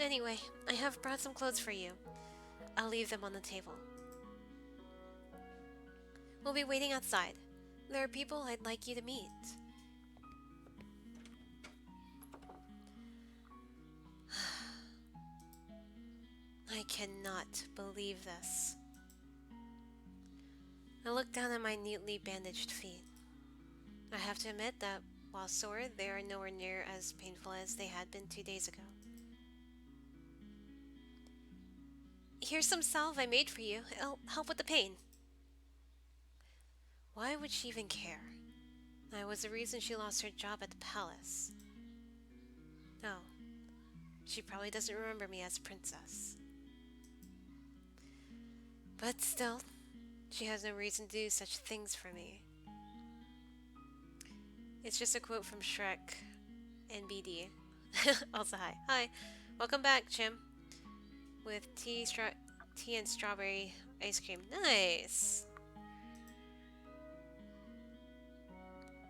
Anyway, I have brought some clothes for you. I'll leave them on the table. We'll be waiting outside. There are people I'd like you to meet. I cannot believe this. I look down at my neatly bandaged feet. I have to admit that while sore, they are nowhere near as painful as they had been 2 days ago. Here's some salve I made for you. It'll help with the pain. Why would she even care? I was the reason she lost her job at the palace. Oh, she probably doesn't remember me as princess. But still, she has no reason to do such things for me. It's just a quote from Shrek and BD. Also, hi. Hi. Welcome back, Chim. With tea and strawberry ice cream. Nice!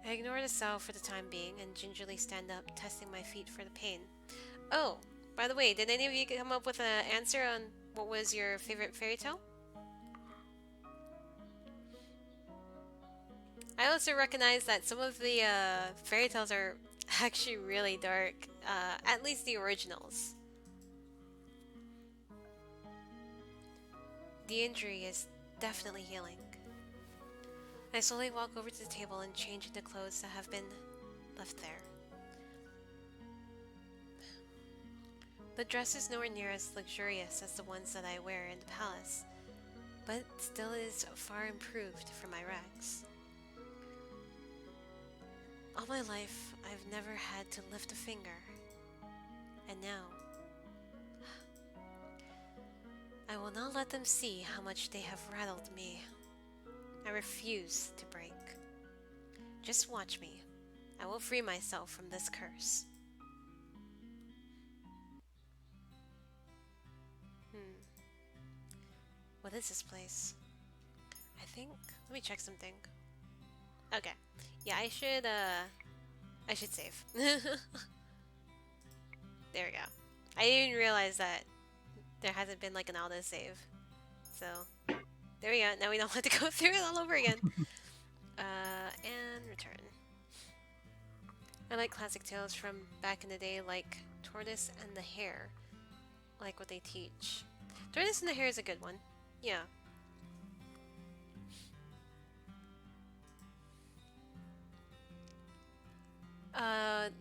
I ignore the salve for the time being and gingerly stand up, testing my feet for the pain. Oh, by the way, did any of you come up with an answer on what was your favorite fairy tale? I also recognize that some of the fairy tales are actually really dark, at least the originals. The injury is definitely healing. I slowly walk over to the table and change into clothes that have been left there. The dress is nowhere near as luxurious as the ones that I wear in the palace, but still is far improved from my rags. All my life, I've never had to lift a finger. And now, I will not let them see how much they have rattled me. I refuse to break. Just watch me. I will free myself from this curse. What is this place? Let me check something. Okay. Yeah, I should save. There we go. I didn't even realize that there hasn't been like an auto save. So, there we go. Now we don't have to go through it all over again. And return. I like classic tales from back in the day, like Tortoise and the Hare. I like what they teach. Tortoise and the Hare is a good one. Yeah.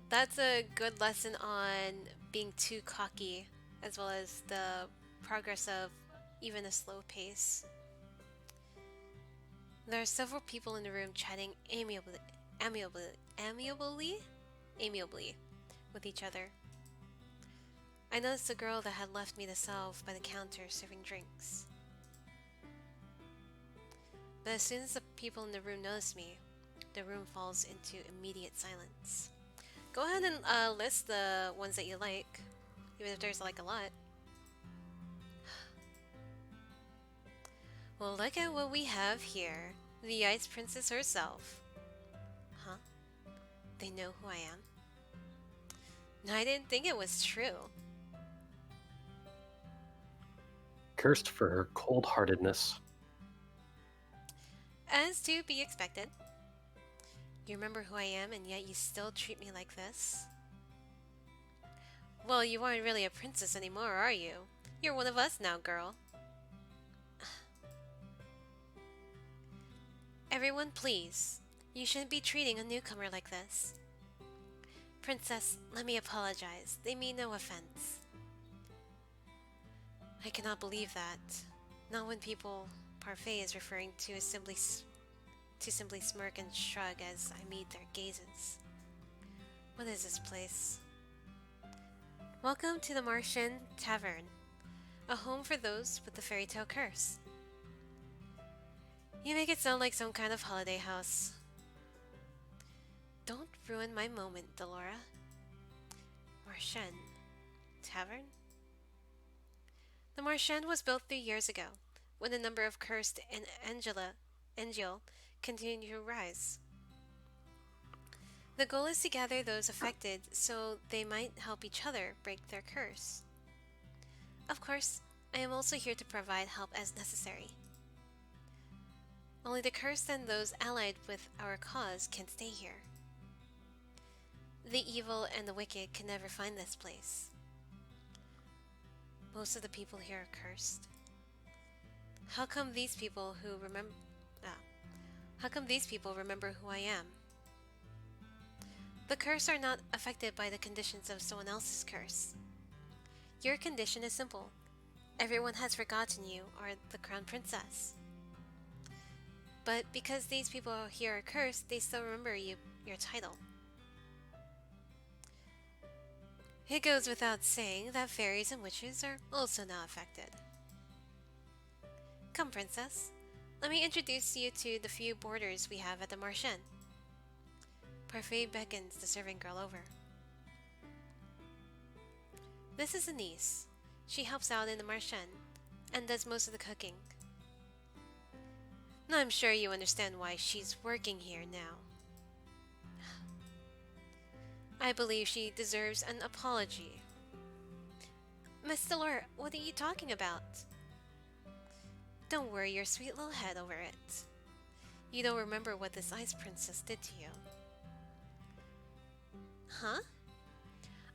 That's a good lesson on being too cocky, as well as the progress of even a slow pace. There are several people in the room chatting amiably, amiably, amiably with each other. I noticed the girl that had left me the salve by the counter serving drinks. But as soon as the people in the room notice me, the room falls into immediate silence. Go ahead and list the ones that you like, even if there's like a lot. Well, look at what we have here. The Ice Princess herself. Huh? They know who I am? No, I didn't think it was true. Cursed for her cold-heartedness. As to be expected. You remember who I am, and yet you still treat me like this? Well, you aren't really a princess anymore, are you? You're one of us now, girl. Everyone, please. You shouldn't be treating a newcomer like this. Princess, let me apologize. They mean no offense. I cannot believe that. Not when people parfait is referring to simply smirk and shrug as I meet their gazes. What is this place? Welcome to the Marchen Tavern, a home for those with the fairy tale curse. You make it sound like some kind of holiday house. Don't ruin my moment, Delora. Marchen Tavern? The Marchen was built 3 years ago, when the number of cursed in Angel continued to rise. The goal is to gather those affected so they might help each other break their curse. Of course, I am also here to provide help as necessary. Only the cursed and those allied with our cause can stay here. The evil and the wicked can never find this place. Most of the people here are cursed. How come these people how come these people remember who I am? The cursed are not affected by the conditions of someone else's curse. Your condition is simple. Everyone has forgotten you are the crown princess. But because these people here are cursed, they still remember your title. It goes without saying that fairies and witches are also now affected. Come, princess. Let me introduce you to the few boarders we have at the Marchen. Parfait beckons the servant girl over. This is Anise. She helps out in the Marchen and does most of the cooking. I'm sure you understand why she's working here now. I believe she deserves an apology. Miss Delore, what are you talking about? Don't worry your sweet little head over it. You don't remember what this ice princess did to you. Huh?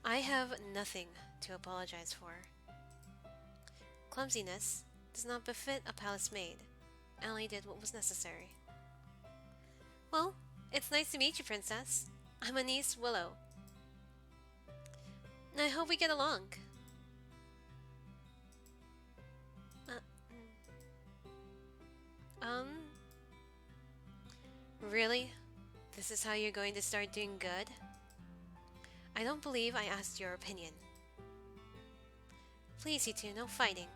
I have nothing to apologize for. Clumsiness does not befit a palace maid. I only did what was necessary. Well, it's nice to meet you, princess. I'm Anise Willow. I hope we get along. Really? This is how you're going to start doing good? I don't believe I asked your opinion. Please, you two, no fighting.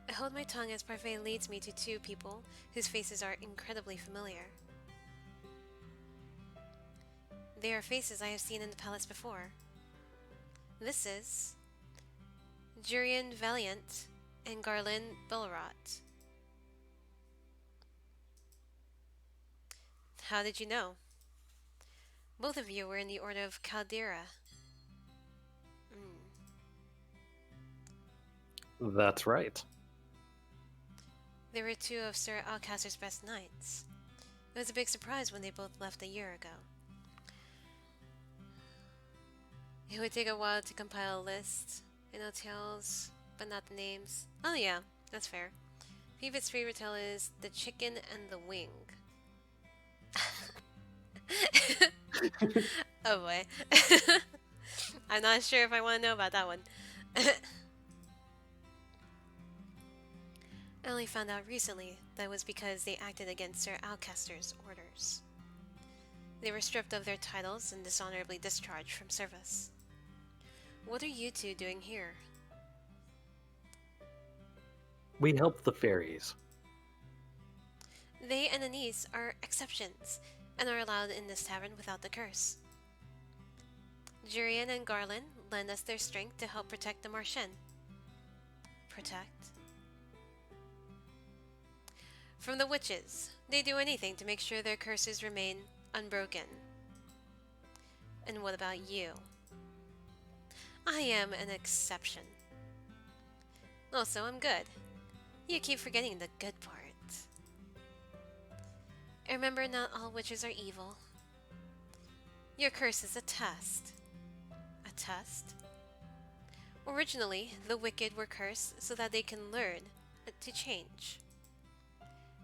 I hold my tongue as Parfait leads me to two people whose faces are incredibly familiar. They are faces I have seen in the palace before. This is Jurian Valiant and Garland Bellerot. How did you know? Both of you were in the Order of Caldera. That's right. They were two of Sir Alcaster's best knights. It was a big surprise when they both left a year ago. It would take a while to compile a list. I know tales, but not the names. Oh yeah, that's fair. Phoebe's favorite tale is The Chicken and the Wing. Oh boy. I'm not sure if I want to know about that one. I only found out recently that it was because they acted against Sir Alcaster's orders. They were stripped of their titles and dishonorably discharged from service. What are you two doing here? We help the fairies. They and Anise are exceptions and are allowed in this tavern without the curse. Jurian and Garland lend us their strength to help protect the Marchen. Protect? From the witches. They do anything to make sure their curses remain unbroken. And what about you? I am an exception. Also, I'm good. You keep forgetting the good part. Remember, not all witches are evil. Your curse is a test. A test? Originally, the wicked were cursed so that they can learn to change.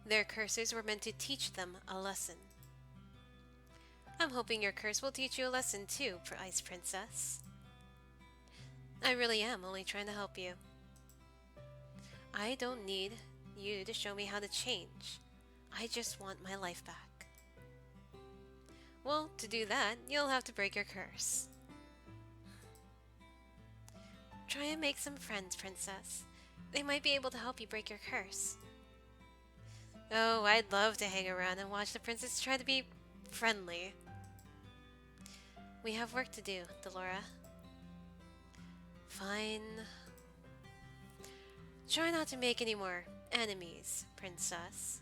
Their curses were meant to teach them a lesson. I'm hoping your curse will teach you a lesson too, Ice Princess. I really am only trying to help you. I don't need you to show me how to change. I just want my life back. Well, to do that, you'll have to break your curse. Try and make some friends, Princess. They might be able to help you break your curse. Oh, I'd love to hang around and watch the princess try to be friendly. We have work to do, Delora. Fine. Try not to make any more enemies, Princess.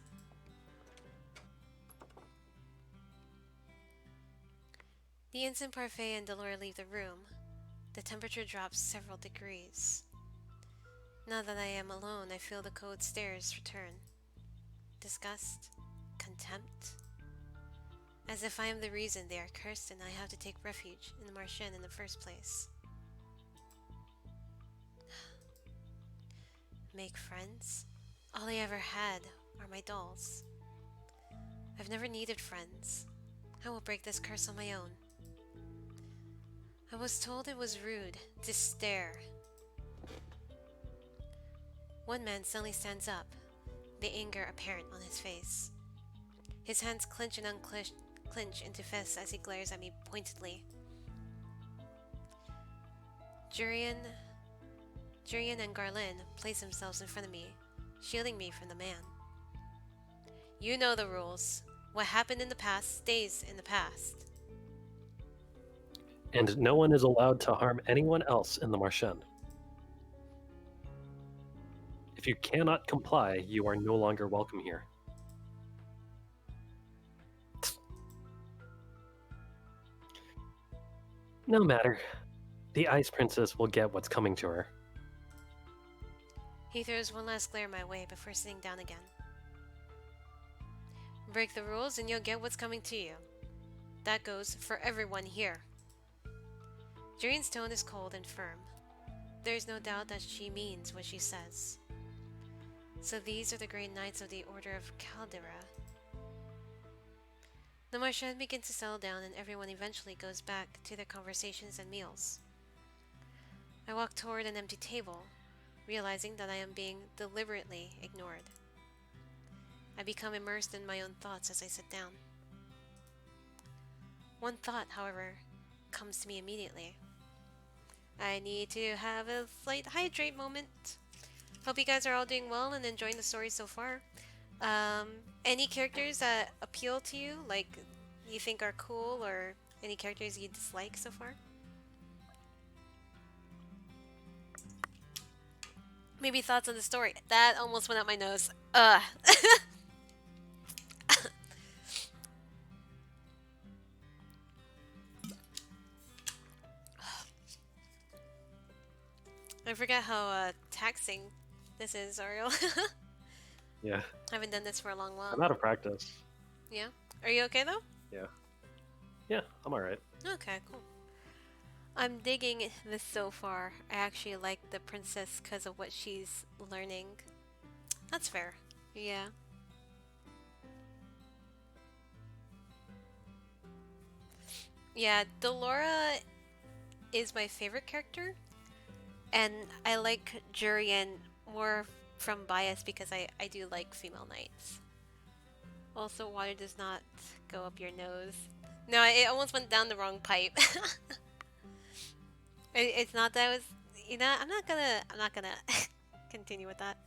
The instant Parfait and Delora leave the room, the temperature drops several degrees. Now that I am alone, I feel the cold stares return. Disgust? Contempt? As if I am the reason they are cursed and I have to take refuge in the Marchen in the first place. Make friends? All I ever had are my dolls. I've never needed friends. I will break this curse on my own. I was told it was rude to stare. One man suddenly stands up, the anger apparent on his face. His hands clench and unclench into fists as he glares at me pointedly. Jurian and Garlin place themselves in front of me, shielding me from the man. You know the rules. What happened in the past stays in the past. And no one is allowed to harm anyone else in the Marchen. If you cannot comply, you are no longer welcome here. No matter. The Ice Princess will get what's coming to her. He throws one last glare my way before sitting down again. Break the rules and you'll get what's coming to you. That goes for everyone here. Jurian's tone is cold and firm. There is no doubt that she means what she says. So these are the Grey Knights of the Order of Caldera. The Marchen begins to settle down and everyone eventually goes back to their conversations and meals. I walk toward an empty table, realizing that I am being deliberately ignored. I become immersed in my own thoughts as I sit down. One thought, however, comes to me immediately. I need to have a slight hydrate moment. Hope you guys are all doing well and enjoying the story so far. Any characters that appeal to you, like you think are cool, or any characters you dislike so far? Maybe thoughts on the story. That almost went up my nose. Ugh. I forget how taxing this is, Ariel. Yeah. I haven't done this for a long while. I'm out of practice. Yeah? Are you okay though? Yeah. Yeah, I'm alright. Okay, cool. I'm digging this so far. I actually like the princess because of what she's learning. That's fair. Yeah. Yeah, Delora is my favorite character. And I like Jurian more from bias because I do like female knights. Also, water does not go up your nose. No, it almost went down the wrong pipe. It's not that I was, you know, I'm not gonna continue with that.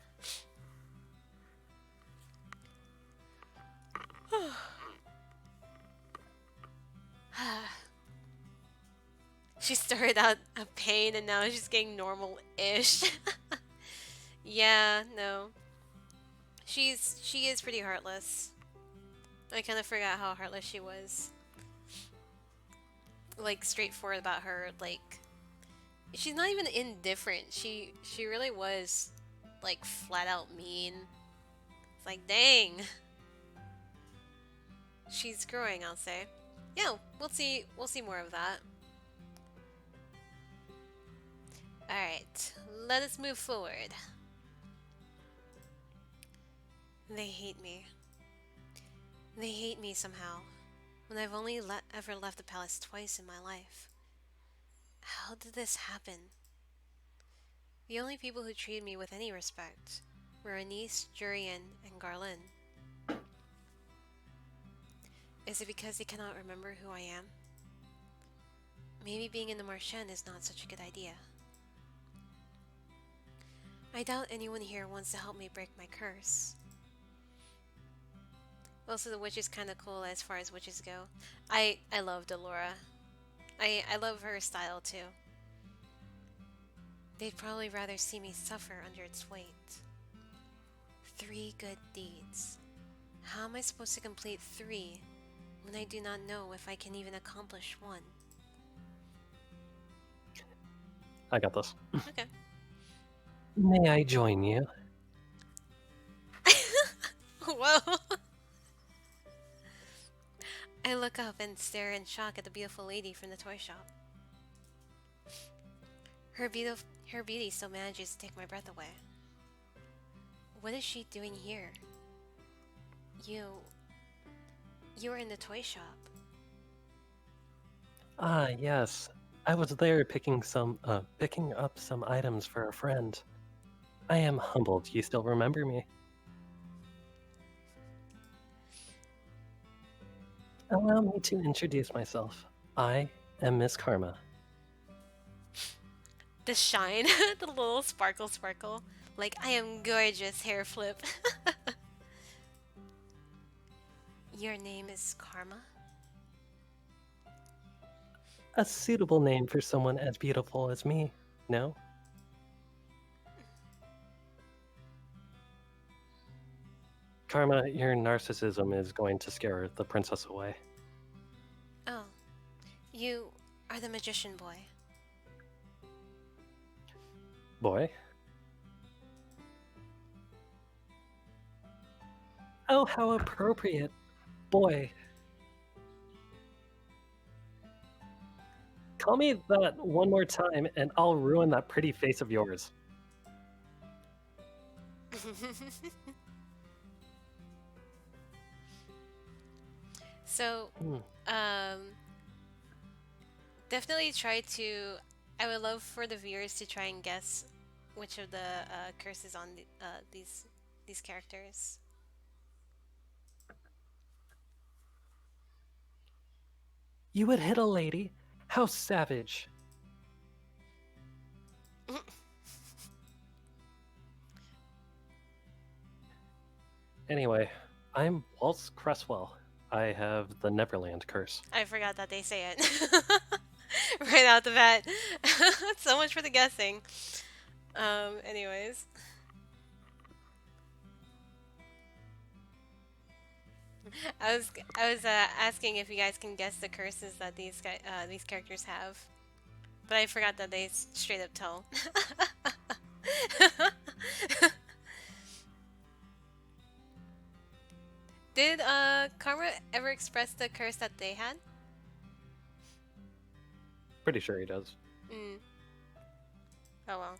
She started out a pain and now she's getting normal-ish. Yeah, no. She is pretty heartless. I kind of forgot how heartless she was. Like, straightforward about her, like, she's not even indifferent. She really was, like, flat out mean. It's like, dang. She's growing, I'll say. Yeah, we'll see more of that. Alright, let us move forward. They hate me. They hate me somehow, when I've only ever left the palace twice in my life. How did this happen? The only people who treated me with any respect were Anise, Jurian, and Garlin. Is it because they cannot remember who I am? Maybe being in the Marchen is not such a good idea. I doubt anyone here wants to help me break my curse. Also, the witch is kind of cool as far as witches go. I love Delora. I love her style too. They'd probably rather see me suffer under its weight. 3 good deeds. How am I supposed to complete 3 when I do not know if I can even accomplish one. I got this. Okay. May I join you? Whoa! I look up and stare in shock at the beautiful lady from the toy shop. Her beauty still manages to take my breath away. What is she doing here? You... You were in the toy shop. Ah, yes. I was there picking up some items for a friend. I am humbled you still remember me. Allow me to introduce myself. I am Miss Karma. The shine, the little sparkle sparkle. Like, I am gorgeous, hair flip. Your name is Karma? A suitable name for someone as beautiful as me, no? Karma, your narcissism is going to scare the princess away. Oh, you are the magician boy. Boy? Oh, how appropriate. Boy. Call me that one more time and I'll ruin that pretty face of yours. So, Hmm. definitely try to. I would love for the viewers to try and guess which of the curses on these characters. You would hit a lady? How savage. Anyway, I'm Waltz Cresswell. I have the Neverland curse. I forgot that they say it right out the bat. So much for the guessing. Anyways, I was asking if you guys can guess the curses that these characters have, but I forgot that they straight up tell. Did Karma ever express the curse that they had? Pretty sure he does. Mm. Oh well.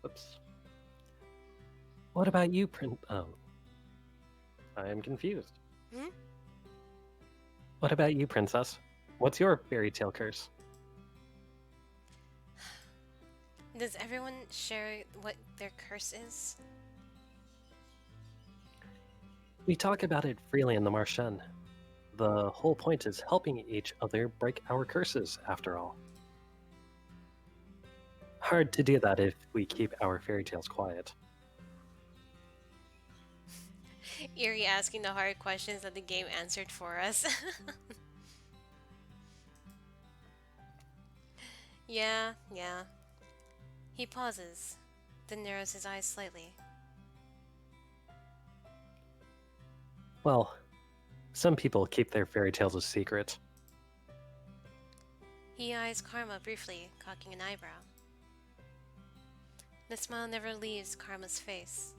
Oops. What about you, I am confused. Hmm? What about you, princess? What's your fairy tale curse? Does everyone share what their curse is? We talk about it freely in the Marchen. The whole point is helping each other break our curses, after all. Hard to do that if we keep our fairy tales quiet. Eerie asking the hard questions that the game answered for us. Yeah, yeah. He pauses, then narrows his eyes slightly. Well, some people keep their fairy tales a secret. He eyes Karma briefly, cocking an eyebrow. The smile never leaves Karma's face.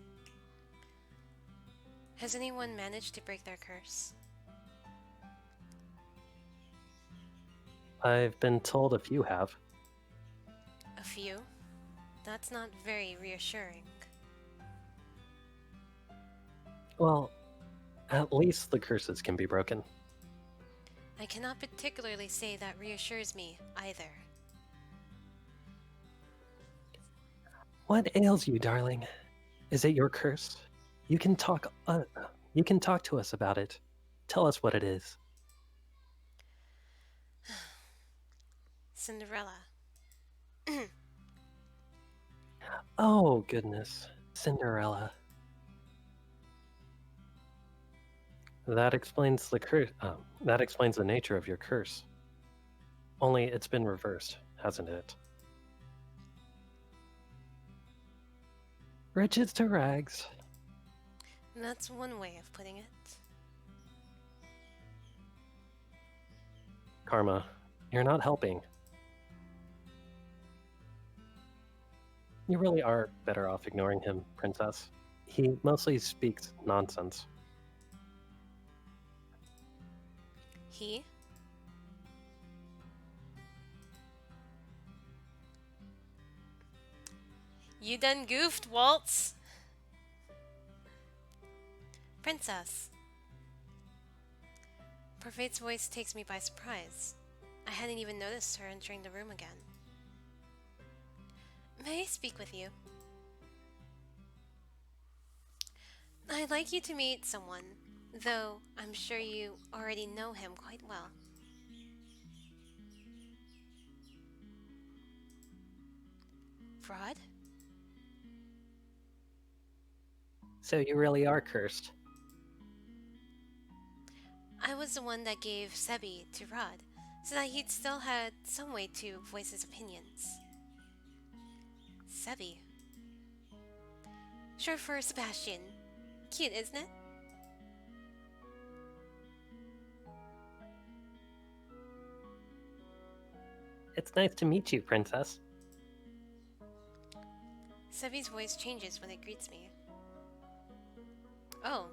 Has anyone managed to break their curse? I've been told a few have. A few? That's not very reassuring. Well, at least the curses can be broken. I cannot particularly say that reassures me, either. What ails you, darling? Is it your curse? You can talk. You can talk to us about it. Tell us what it is. Cinderella. Oh goodness, Cinderella. That explains the curse. That explains the nature of your curse. Only it's been reversed, hasn't it? Riches to rags. That's one way of putting it. Karma, you're not helping. You really are better off ignoring him, Princess. He mostly speaks nonsense. He? You done goofed, Waltz! Princess. Parfait's voice takes me by surprise. I hadn't even noticed her entering the room again. May I speak with you? I'd like you to meet someone, though I'm sure you already know him quite well. Fraud? So you really are cursed. I was the one that gave Sebi to Rod, so that he'd still had some way to voice his opinions. Sebi. Short for Sebastian. Cute, isn't it? It's nice to meet you, Princess. Sebi's voice changes when it greets me. Oh.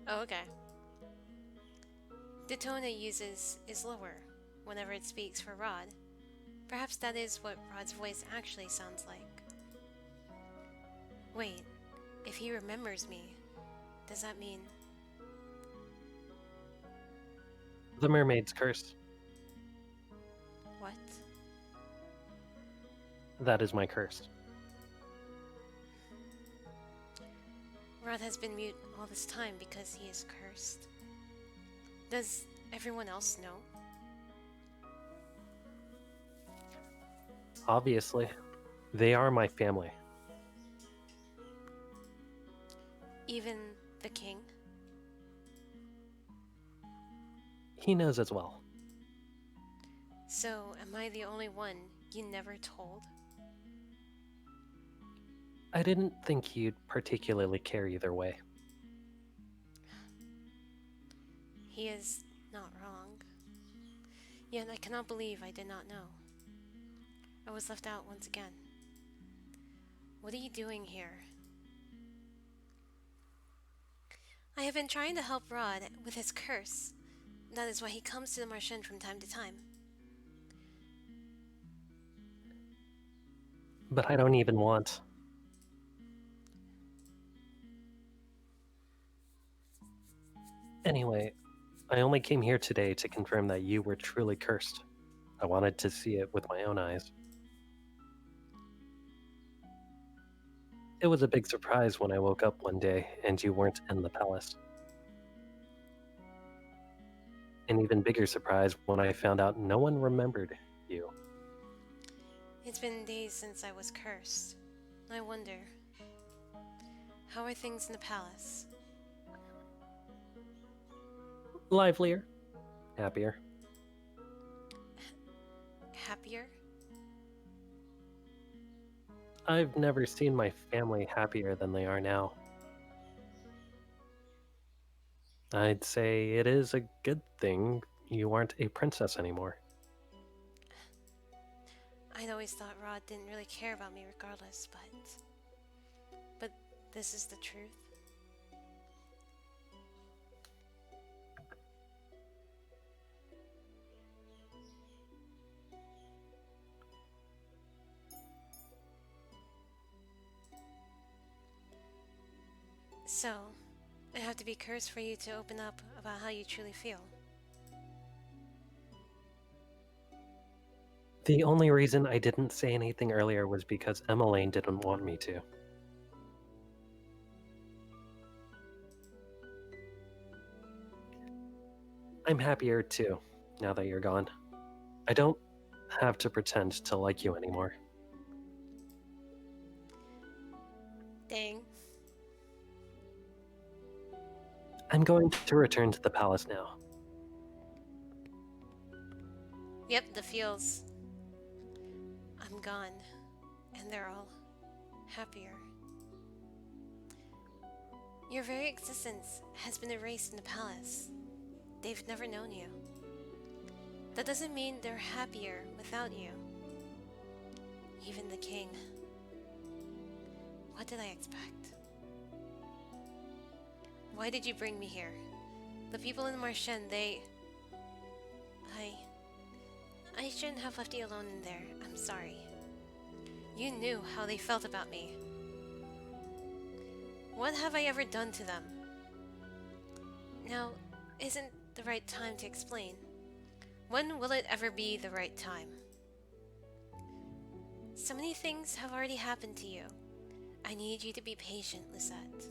Oh, okay. The tone it uses is lower whenever it speaks for Rod. Perhaps that is what Rod's voice actually sounds like. Wait, if he remembers me, does that mean... The mermaid's curse. What? That is my curse. Rod has been mute all this time because he is cursed. Does everyone else know? Obviously. They are my family. Even the king? He knows as well. So, am I the only one you never told? I didn't think you'd particularly care either way. He is not wrong. Yet I cannot believe I did not know. I was left out once again. What are you doing here? I have been trying to help Rod with his curse. That is why he comes to the Marchen from time to time. But I don't even want. Anyway, I only came here today to confirm that you were truly cursed. I wanted to see it with my own eyes. It was a big surprise when I woke up one day and you weren't in the palace. An even bigger surprise when I found out no one remembered you. It's been days since I was cursed. I wonder, how are things in the palace? Livelier. Happier. Happier? I've never seen my family happier than they are now. I'd say it is a good thing you aren't a princess anymore. I'd always thought Rod didn't really care about me regardless, but this is the truth. So, I have to be cursed for you to open up about how you truly feel. The only reason I didn't say anything earlier was because Emmeline didn't want me to. I'm happier too, now that you're gone. I don't have to pretend to like you anymore. Dang. I'm going to return to the palace now. Yep, the feels. I'm gone, and they're all happier. Your very existence has been erased in the palace. They've never known you. That doesn't mean they're happier without you. Even the king. What did I expect? Why did you bring me here? The people in Marchen, they... I shouldn't have left you alone in there. I'm sorry. You knew how they felt about me. What have I ever done to them? Now, isn't the right time to explain? When will it ever be the right time? So many things have already happened to you. I need you to be patient, Lucette.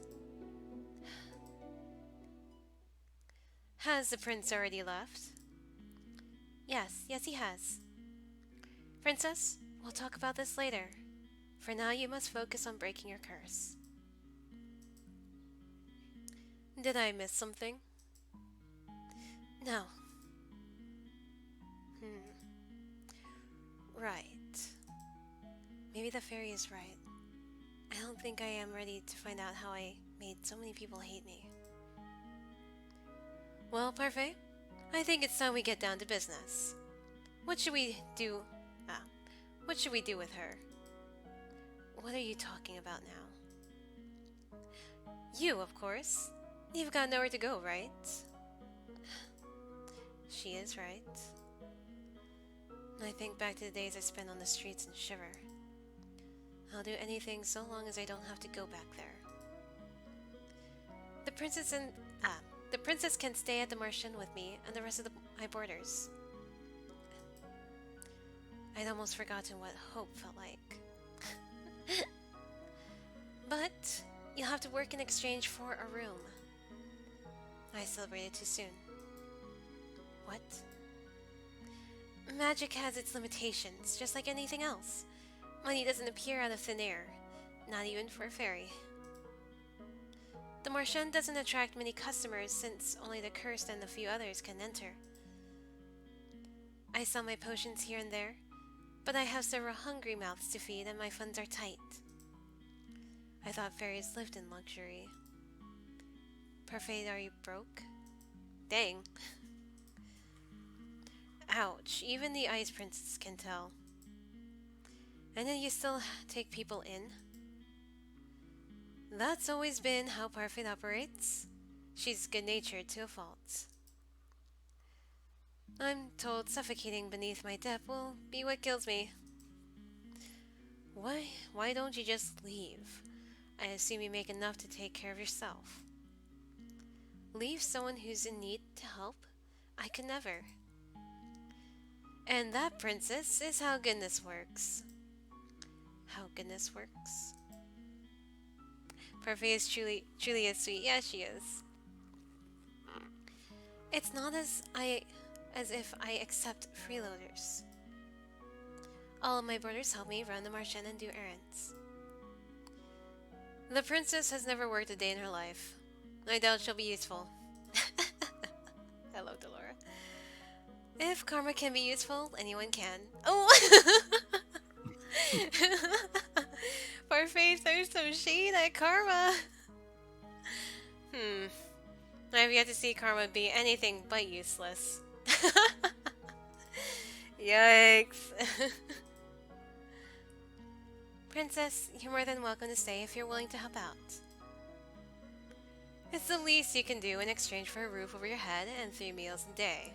Has the prince already left? Yes, he has. Princess, we'll talk about this later. For now, you must focus on breaking your curse. Did I miss something? No. Right. Maybe the fairy is right. I don't think I am ready to find out how I made so many people hate me. Well, Parfait, I think it's time we get down to business. What should we do? What should we do with her? What are you talking about now? You, of course. You've got nowhere to go, right? She is right. I think back to the days I spent on the streets and shiver. I'll do anything so long as I don't have to go back there. The princess can stay at the Marchen with me and the rest of my boarders. I'd almost forgotten what hope felt like. But you'll have to work in exchange for a room. I celebrated too soon. What? Magic has its limitations, just like anything else. Money doesn't appear out of thin air, not even for a fairy. The Marchen doesn't attract many customers since only the cursed and a few others can enter. I sell my potions here and there, but I have several hungry mouths to feed and my funds are tight. I thought fairies lived in luxury. Parfait, are you broke? Dang. Ouch, even the Ice Princess can tell. And then you still take people in? That's always been how Parfait operates. She's good-natured to a fault. I'm told suffocating beneath my debt will be what kills me. Why don't you just leave? I assume you make enough to take care of yourself. Leave someone who's in need to help? I could never. And that, princess, is how goodness works. How goodness works? Parfait is truly is sweet. Yeah, she is. It's not as if I accept freeloaders. All of my brothers help me run the Marchen and do errands. The princess has never worked a day in her life. I doubt she'll be useful. Hello, Delora. If karma can be useful, anyone can. Oh! Parfait throws some shade at karma. I've yet to see karma be anything but useless. Yikes. Princess, you're more than welcome to stay if you're willing to help out. It's the least you can do in exchange for a roof over your head and 3 meals a day.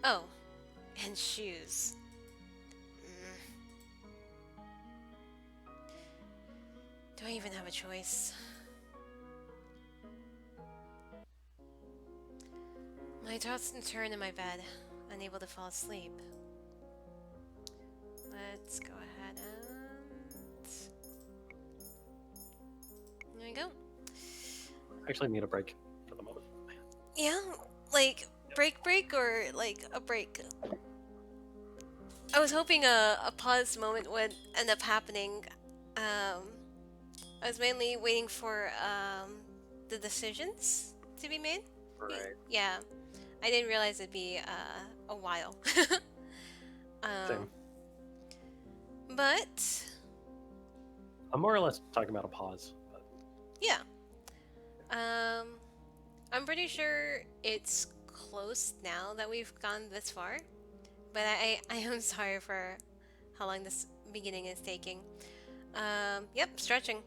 Oh, and shoes. Do I even have a choice? I tossed and turned in my bed, unable to fall asleep. Let's go ahead and... There we go. I actually need a break for the moment. Yeah, like break or like a break? I was hoping a pause moment would end up happening. I was mainly waiting for the decisions to be made. Right. Yeah, I didn't realize it'd be a while. Same. But I'm more or less talking about a pause. But... Yeah. Um, I'm pretty sure it's close now that we've gone this far, but I am sorry for how long this beginning is taking. Yep, stretching.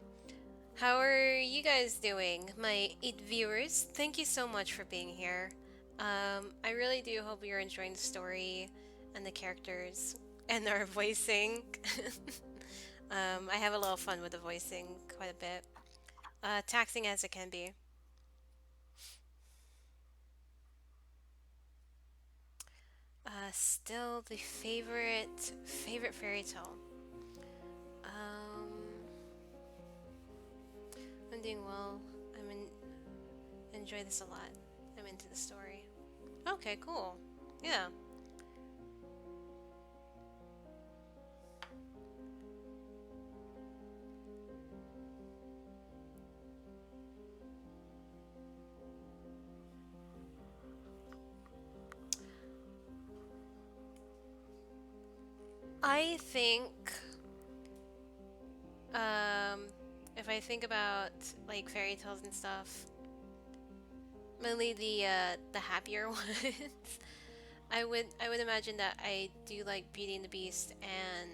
How are you guys doing? My 8 viewers, thank you so much for being here. I really do hope you're enjoying the story and the characters and our voicing. I have a little fun with the voicing quite a bit. Taxing as it can be. Still the favorite fairy tale. Um, I'm doing well. Enjoy this a lot. I'm into the story. Okay, cool. Yeah. I think um if I think about like fairy tales and stuff, mainly the happier ones, I would imagine that I do like Beauty and the Beast and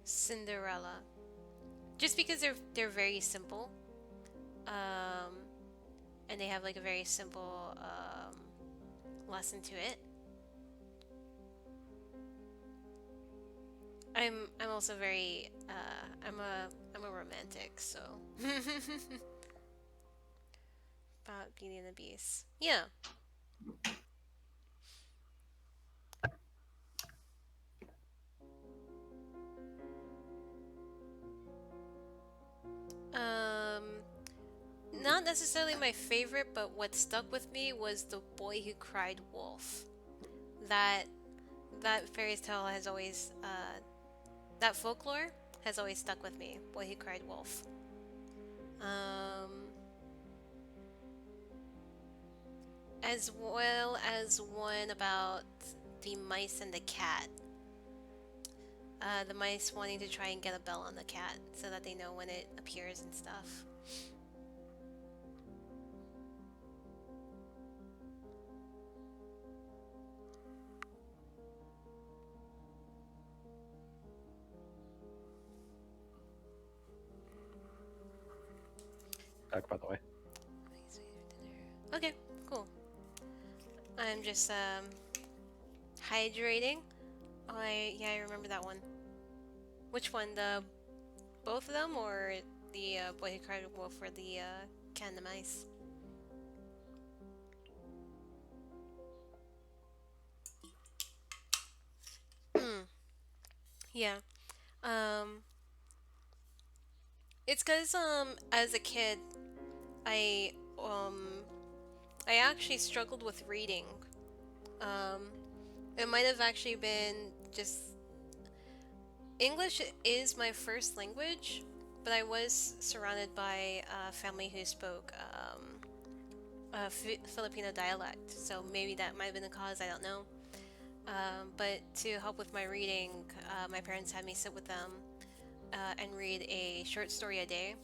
Cinderella. Just because they're very simple. Um and they have like a very simple lesson to it. I'm also very I'm a romantic, so about Beauty and the Beast. Yeah. Um Not necessarily my favorite, but what stuck with me was The Boy Who Cried Wolf. That that fairy tale has always that folklore has always stuck with me. Boy Who Cried Wolf. Um as well as one about the mice and the cat. The mice wanting to try and get a bell on the cat so that they know when it appears and stuff. Back, by the way. Okay, cool. I'm just hydrating. Oh, I remember that one. Which one? The both of them, or the Boy Who Cried Wolf, or the Cat and the Mice? Hmm. Yeah. Um. It's cause as a kid, I um I actually struggled with reading. Um. It might have actually been just English is my first language, but I was surrounded by a family who spoke Filipino dialect, so maybe that might have been the cause. I don't know. But to help with my reading, my parents had me sit with them and read a short story a day.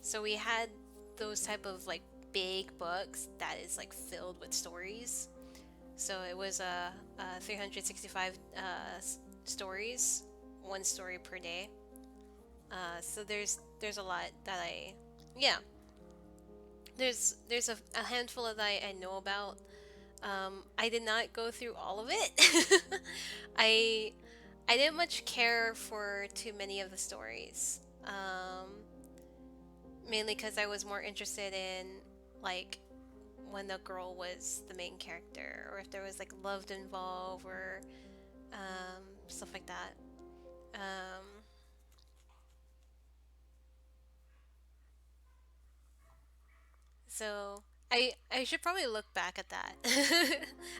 So we had those type of like big books that is like filled with stories. So it was 365 stories, one story per day. So there's a lot that yeah, there's a handful that I know about. I did not go through all of it. I I didn't much care for too many of the stories. Mainly because I was more interested in like when the girl was the main character, or if there was like love involved, or stuff like that. Um, so I should probably look back at that.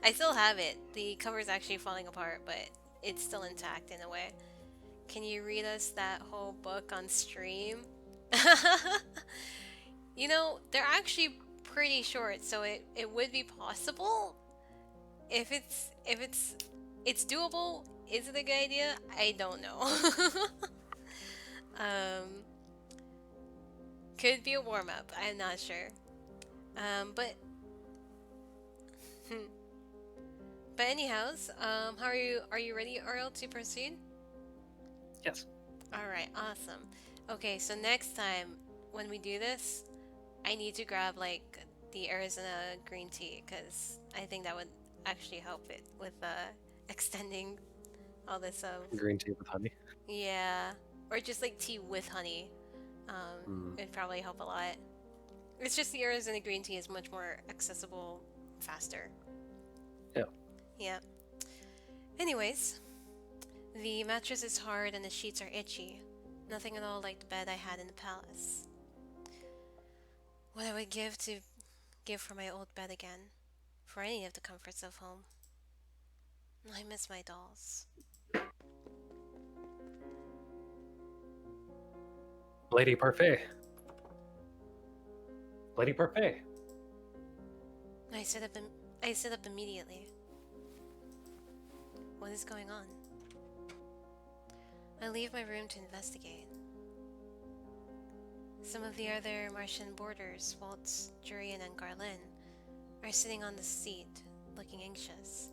I still have it. The cover's actually falling apart, but it's still intact in a way. Can you read us that whole book on stream? You know, they're actually pretty short, so it would be possible if it's doable. Is it a good idea? I don't know. Um, could be a warm up. I'm not sure. But but anyhows, how are you? Are you ready, Earl, to proceed? Yes. All right, awesome. Okay, so next time when we do this, I need to grab like the Arizona green tea because I think that would actually help it with extending all this of Green tea with honey. yeah, or just like tea with honey. Mm. It'd probably help a lot. It's just the Arizona green tea is much more accessible, faster. Yeah. Yeah. Anyways, the mattress is hard and the sheets are itchy. Nothing at all like the bed I had in the palace. What I would give for my old bed again, for any of the comforts of home. I miss my dolls. Lady Parfait. Lady Parfait. I sit up. I sit up immediately. What is going on? I leave my room to investigate. Some of the other Martian boarders, Waltz, Jurian, and Garlin, are sitting on the seat, looking anxious.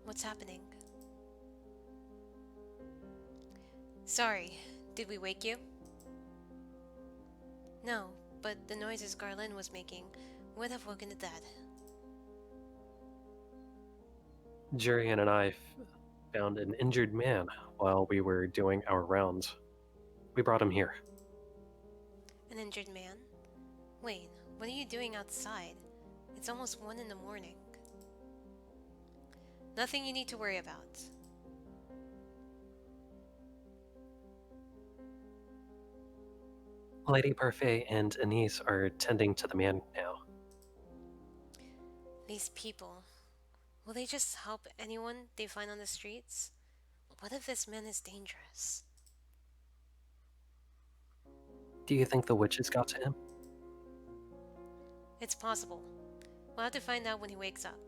What's happening? Sorry, did we wake you? No, but the noises Garlin was making would have woken the dead. Jurian and I found an injured man while we were doing our rounds. We brought him here. An injured man? Wait, what are you doing outside? It's almost 1 in the morning. Nothing you need to worry about. Lady Parfait and Anise are tending to the man now. These people, will they just help anyone they find on the streets? What if this man is dangerous? Do you think the witches got to him? It's possible. We'll have to find out when he wakes up.